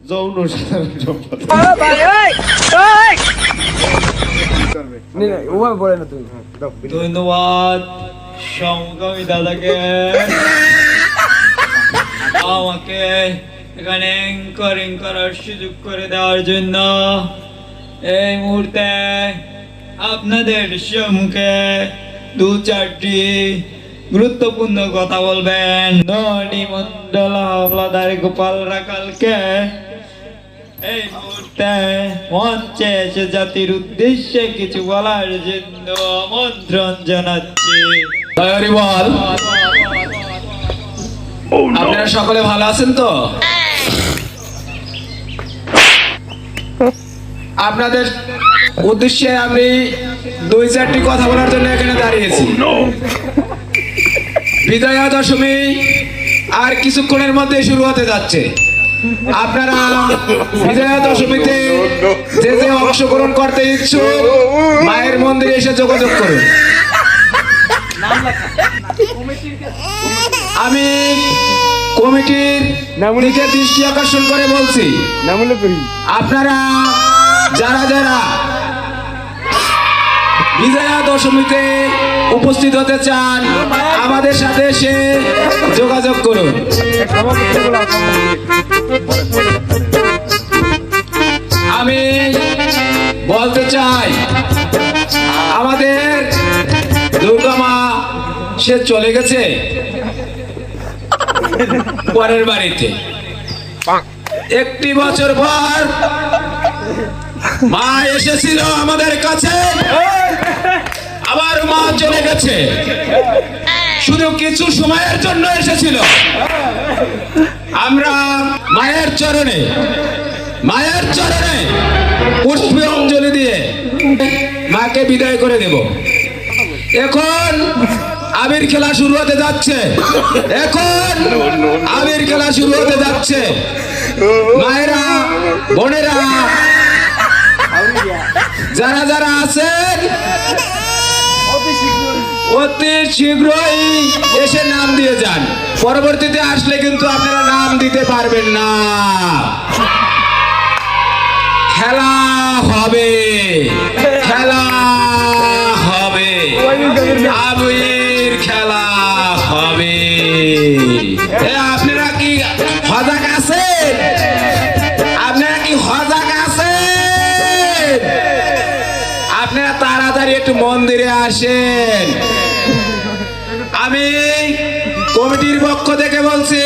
যৌন সাধারণ সম্পাদক। ধন্যবাদ সমকামী দাদাকে আমাকে এখানে অ্যাঙ্করিং করার সুযোগ করে দেওয়ার জন্য। এই মুহূর্তে আপনাদের সম্মুখে দু চারটি গুরুত্বপূর্ণ কথা বলবেন ননী মন্ডল হাওলাদার গোপাল রাখালকে এই মুহূর্তে মঞ্চে এসে জাতির উদ্দেশ্যে কিছু বলার জন্য আমন্ত্রণ জানাচ্ছি। আপনারা সকলে ভালো আছেন তো? আপনাদের উদ্দেশ্যে আমি দুই চারটি কথা বলার জন্য এখানে দাঁড়িয়েছি। বিজয়া দশমী আর কিছুক্ষণের মধ্যে শুরু হতে যাচ্ছে। আপনারা বিজয়া দশমীতে যে যে অংশগ্রহণ করতে ইচ্ছুক মায়ের মন্দিরে এসে যোগাযোগ করুন। আমি কমিটির দিকে দৃষ্টি আকর্ষণ করে বলছি, আপনারা যারা যারা বিজয়া দশমীতে উপস্থিত হতে চান আমাদের সাথে এসে যোগাযোগ করুন। আমি বলতে চাই আমাদের দুর্গা মা সে চলে গেছে পরের বাড়িতে। একটি বছর পর মা এসেছিল আমাদের কাছে, আবার মা চলে গেছে। শুধু কিছু সময়ের জন্য এসেছিল। আমরা মায়ের চরণে পুষ্পাঞ্জলি দিয়ে মাকে বিদায় করে দেব। এখন আবির খেলা শুরু হতে যাচ্ছে। মায়েরা, বোনেরা, যারা যারা আছেন অতি শীঘ্রই এসে নাম দিয়ে যান। পরবর্তীতে আসলে কিন্তু আপনারা নাম দিতে পারবেন না। খেলা হবে, আবির খেলা হবে। আপনারা কি সজাগ আছেন? আপনারা তাড়াতাড়ি একটু মন্দিরে আসেন। আমি কমিটির পক্ষ থেকে বলছি,